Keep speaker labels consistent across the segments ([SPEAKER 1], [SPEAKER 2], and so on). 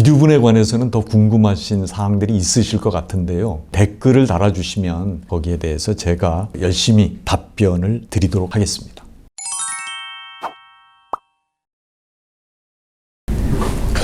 [SPEAKER 1] 유류분에 관해서는 더 궁금하신 사항들이 있으실 것 같은데요. 댓글을 달아주시면 거기에 대해서 제가 열심히 답변을 드리도록 하겠습니다.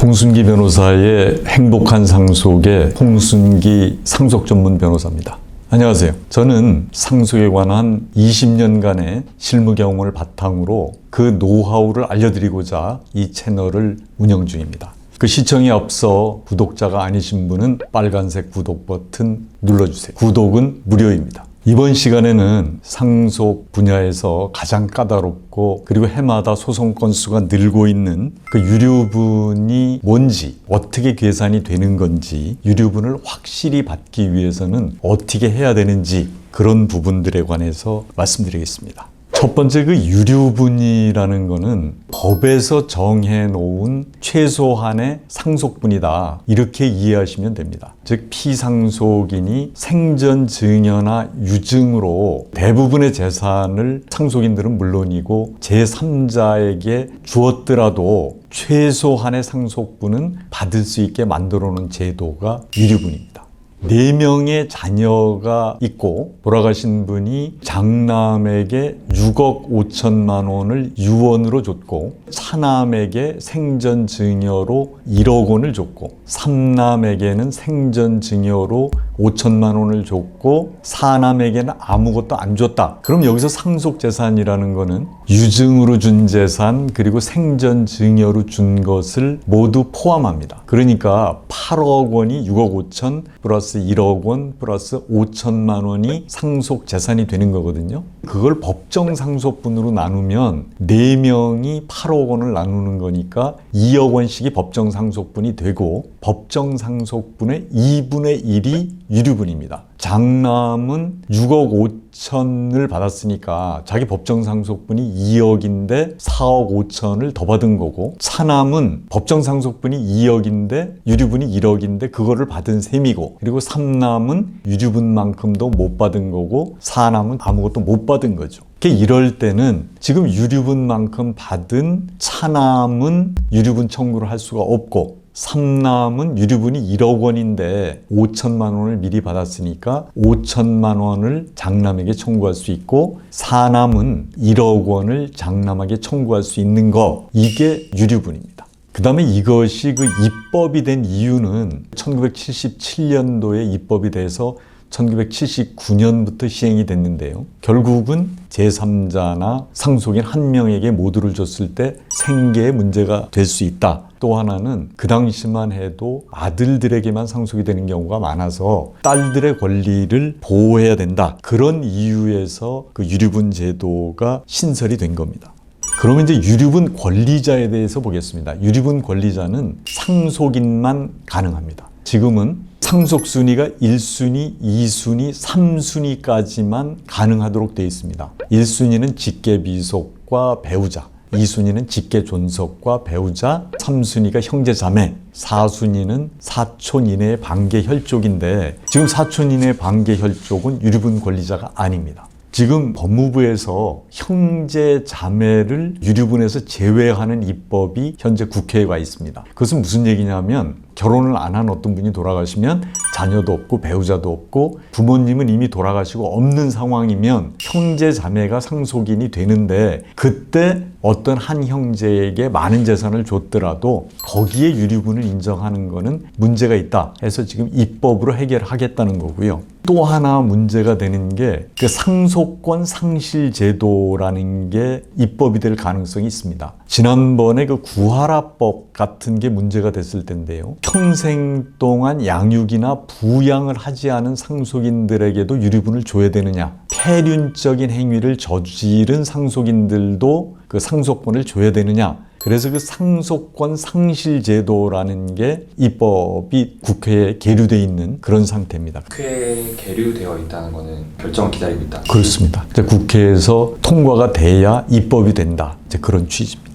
[SPEAKER 1] 홍순기 변호사의 행복한 상속의 홍순기 상속 전문 변호사입니다. 안녕하세요. 저는 상속에 관한 20년간의 실무 경험을 바탕으로 그 노하우를 알려드리고자 이 채널을 운영 중입니다. 그 시청에 앞서 구독자가 아니신 분은 빨간색 구독 버튼 눌러주세요. 구독은 무료입니다. 이번 시간에는 상속 분야에서 가장 까다롭고 그리고 해마다 소송 건수가 늘고 있는 그 유류분이 뭔지, 어떻게 계산이 되는 건지, 유류분을 확실히 받기 위해서는 어떻게 해야 되는지 그런 부분들에 관해서 말씀드리겠습니다. 첫 번째, 그 유류분이라는 거는 법에서 정해놓은 최소한의 상속분이다, 이렇게 이해하시면 됩니다. 즉 피상속인이 생전 증여나 유증으로 대부분의 재산을 상속인들은 물론이고 제3자에게 주었더라도 최소한의 상속분은 받을 수 있게 만들어 놓은 제도가 유류분입니다. 4명의 자녀가 있고 돌아가신 분이 장남에게 6억 5천만 원을 유언으로 줬고, 차남에게 생전 증여로 1억 원을 줬고, 삼남에게는 생전 증여로 5천만 원을 줬고, 사남에게는 아무것도 안 줬다. 그럼 여기서 상속재산이라는 거는 유증으로 준 재산 그리고 생전 증여로 준 것을 모두 포함합니다. 그러니까 8억 원이 6억 5천 플러스 1억 원 플러스 5천만 원이 상속재산이 되는 거거든요. 그걸 법정 상속분으로 나누면 4명이 8억 원을 나누는 거니까 2억 원씩이 법정 상속분이 되고, 법정 상속분의 2분의 1이 유류분입니다. 장남은 6억 5천을 받았으니까 자기 법정 상속분이 2억인데 4억 5천을 더 받은 거고, 차남은 법정 상속분이 2억인데 유류분이 1억인데 그거를 받은 셈이고, 그리고 삼남은 유류분만큼도 못 받은 거고, 사남은 아무것도 못 받은 거죠. 이럴 때는 지금 유류분만큼 받은 차남은 유류분 청구를 할 수가 없고, 삼남은 유류분이 1억 원인데 5천만 원을 미리 받았으니까 5천만 원을 장남에게 청구할 수 있고, 사남은 1억 원을 장남에게 청구할 수 있는 거, 이게 유류분입니다. 그 다음에 이것이 그 입법이 된 이유는 1977년도에 입법이 돼서 1979년부터 시행이 됐는데요. 결국은 제3자나 상속인 한 명에게 모두를 줬을 때 생계에 문제가 될 수 있다. 또 하나는 그 당시만 해도 아들들에게만 상속이 되는 경우가 많아서 딸들의 권리를 보호해야 된다. 그런 이유에서 그 유류분 제도가 신설이 된 겁니다. 그러면 이제 유류분 권리자에 대해서 보겠습니다. 유류분 권리자는 상속인만 가능합니다. 지금은 상속순위가 1순위, 2순위, 3순위까지만 가능하도록 되어 있습니다. 1순위는 직계비속과 배우자, 2순위는 직계존속과 배우자, 3순위가 형제자매, 4순위는 사촌 이내의 반계혈족인데 지금 사촌 이내의 반계혈족은 유류분 권리자가 아닙니다. 지금 법무부에서 형제 자매를 유류분에서 제외하는 입법이 현재 국회에 와 있습니다. 그것은 무슨 얘기냐면, 결혼을 안 한 어떤 분이 돌아가시면 자녀도 없고 배우자도 없고 부모님은 이미 돌아가시고 없는 상황이면 형제 자매가 상속인이 되는데, 그때 어떤 한 형제에게 많은 재산을 줬더라도 거기에 유류분을 인정하는 거는 문제가 있다 해서 지금 입법으로 해결하겠다는 거고요. 또 하나 문제가 되는 게 그 상속권 상실 제도라는 게 입법이 될 가능성이 있습니다. 지난번에 그 구하라법 같은 게 문제가 됐을 텐데요. 평생 동안 양육이나 부양을 하지 않은 상속인들에게도 유류분을 줘야 되느냐, 폐륜적인 행위를 저지른 상속인들도 그 상속권을 줘야 되느냐, 그래서 그 상속권 상실 제도라는 게 입법이 국회에 계류되어 있는 그런 상태입니다.
[SPEAKER 2] 국회에 계류되어 있다는 거는 결정을 기다리고 있다.
[SPEAKER 1] 그렇습니다. 국회에서 통과가 돼야 입법이 된다, 이제 그런 취지입니다.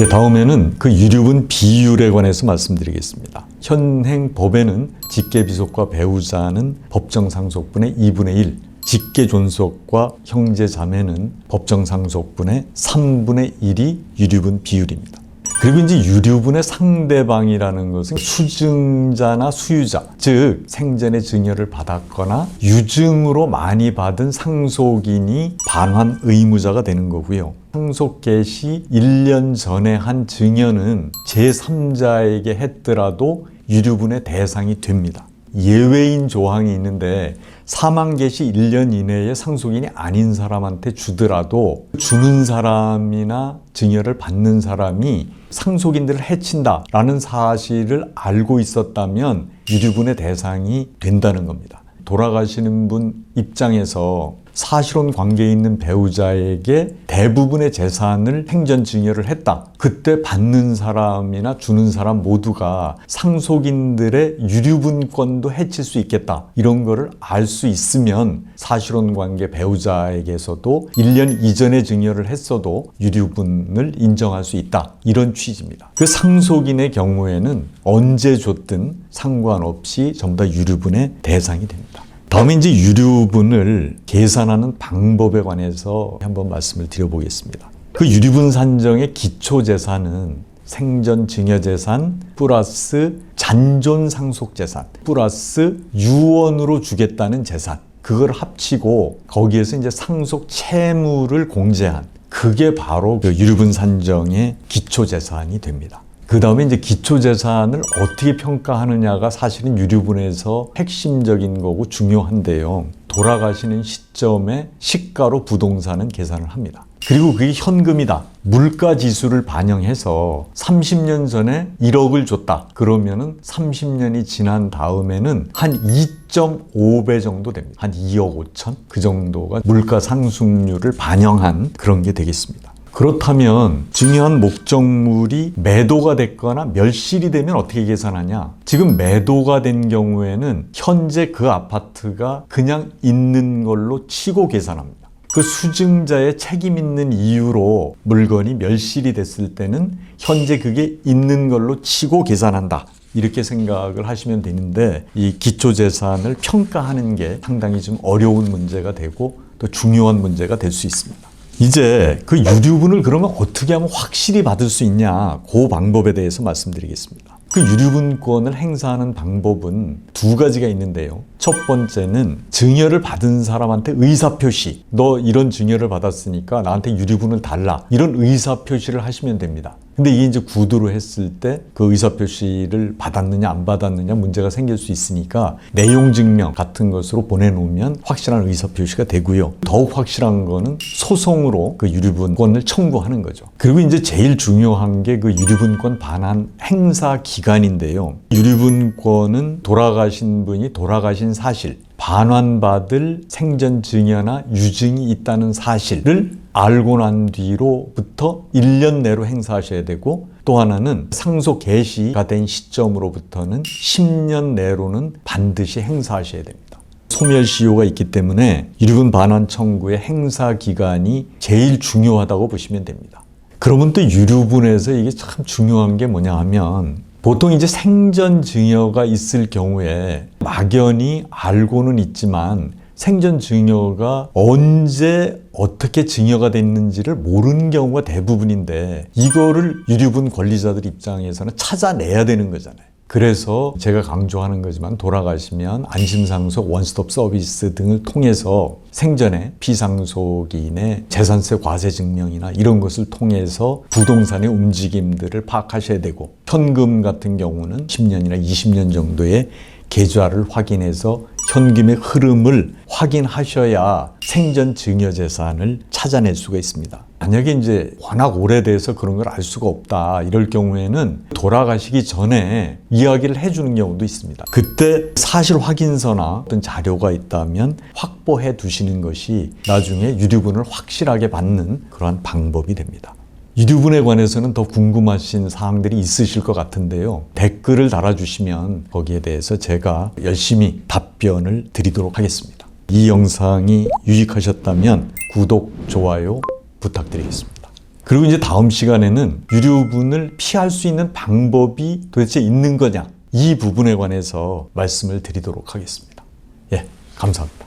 [SPEAKER 1] 다음에는 그 유류분 비율에 관해서 말씀드리겠습니다. 현행 법에는 직계비속과 배우자는 법정 상속분의 2분의 1, 직계존속과 형제자매는 법정 상속분의 3분의 1이 유류분 비율입니다. 그리고 이제 유류분의 상대방이라는 것은 수증자나 수유자, 즉 생전에 증여를 받았거나 유증으로 많이 받은 상속인이 반환 의무자가 되는 거고요. 상속 개시 1년 전에 한 증여는 제3자에게 했더라도 유류분의 대상이 됩니다. 예외인 조항이 있는데 사망 개시 1년 이내에 상속인이 아닌 사람한테 주더라도 주는 사람이나 증여를 받는 사람이 상속인들을 해친다라는 사실을 알고 있었다면 유류분의 대상이 된다는 겁니다. 돌아가시는 분 입장에서 사실혼 관계에 있는 배우자에게 대부분의 재산을 생전 증여를 했다. 그때 받는 사람이나 주는 사람 모두가 상속인들의 유류분권도 해칠 수 있겠다. 이런 거를 알 수 있으면 사실혼 관계 배우자에게서도 1년 이전에 증여를 했어도 유류분을 인정할 수 있다. 이런 취지입니다. 그 상속인의 경우에는 언제 줬든 상관없이 전부 다 유류분의 대상이 됩니다. 다음에 이제 유류분을 계산하는 방법에 관해서 한번 말씀을 드려보겠습니다. 그 유류분 산정의 기초재산은 생전 증여재산 플러스 잔존 상속재산 플러스 유언으로 주겠다는 재산, 그걸 합치고 거기에서 이제 상속 채무를 공제한, 그게 바로 그 유류분 산정의 기초재산이 됩니다. 그 다음에 이제 기초재산을 어떻게 평가하느냐가 사실은 유류분에서 핵심적인 거고 중요한데요. 돌아가시는 시점에 시가로 부동산은 계산을 합니다. 그리고 그게 현금이다. 물가 지수를 반영해서 30년 전에 1억을 줬다. 그러면은 30년이 지난 다음에는 한 2.5배 정도 됩니다. 한 2억 5천? 그 정도가 물가 상승률을 반영한 그런 게 되겠습니다. 그렇다면 증여한 목적물이 매도가 됐거나 멸실이 되면 어떻게 계산하냐? 지금 매도가 된 경우에는 현재 그 아파트가 그냥 있는 걸로 치고 계산합니다. 그 수증자의 책임 있는 이유로 물건이 멸실이 됐을 때는 현재 그게 있는 걸로 치고 계산한다. 이렇게 생각을 하시면 되는데, 이 기초재산을 평가하는 게 상당히 좀 어려운 문제가 되고 또 중요한 문제가 될 수 있습니다. 이제 그 유류분을 그러면 어떻게 하면 확실히 받을 수 있냐, 그 방법에 대해서 말씀드리겠습니다. 그 유류분권을 행사하는 방법은 두 가지가 있는데요. 첫 번째는 증여를 받은 사람한테 의사표시, 너 이런 증여를 받았으니까 나한테 유류분을 달라, 이런 의사표시를 하시면 됩니다. 근데 이게 이제 구두로 했을 때 그 의사표시를 받았느냐 안 받았느냐 문제가 생길 수 있으니까 내용 증명 같은 것으로 보내놓으면 확실한 의사표시가 되고요. 더욱 확실한 거는 소송으로 그 유류분권을 청구하는 거죠. 그리고 이제 제일 중요한 게 그 유류분권 반환 행사 기간인데요. 유류분권은 돌아가신 분이 돌아가신 사실, 반환받을 생전 증여나 유증이 있다는 사실을 알고 난 뒤로부터 1년 내로 행사하셔야 되고, 또 하나는 상속 개시가 된 시점으로부터는 10년 내로는 반드시 행사하셔야 됩니다. 소멸시효가 있기 때문에 유류분 반환 청구의 행사 기간이 제일 중요하다고 보시면 됩니다. 그러면 또 유류분에서 이게 참 중요한 게 뭐냐 하면, 보통 이제 생전 증여가 있을 경우에 막연히 알고는 있지만 생전 증여가 언제 어떻게 증여가 됐는지를 모르는 경우가 대부분인데, 이거를 유류분 권리자들 입장에서는 찾아내야 되는 거잖아요. 그래서 제가 강조하는 거지만 돌아가시면 안심상속, 원스톱 서비스 등을 통해서 생전에 피상속인의 재산세 과세 증명이나 이런 것을 통해서 부동산의 움직임들을 파악하셔야 되고, 현금 같은 경우는 10년이나 20년 정도의 계좌를 확인해서 현금의 흐름을 확인하셔야 생전 증여재산을 찾아낼 수가 있습니다. 만약에 이제 워낙 오래돼서 그런 걸 알 수가 없다, 이럴 경우에는 돌아가시기 전에 이야기를 해주는 경우도 있습니다. 그때 사실 확인서나 어떤 자료가 있다면 확보해 두시는 것이 나중에 유류분을 확실하게 받는 그러한 방법이 됩니다. 유류분에 관해서는 더 궁금하신 사항들이 있으실 것 같은데요. 댓글을 달아주시면 거기에 대해서 제가 열심히 답변을 드리도록 하겠습니다. 이 영상이 유익하셨다면 구독, 좋아요 부탁드리겠습니다. 그리고 이제 다음 시간에는 유류분을 피할 수 있는 방법이 도대체 있는 거냐, 이 부분에 관해서 말씀을 드리도록 하겠습니다. 예, 감사합니다.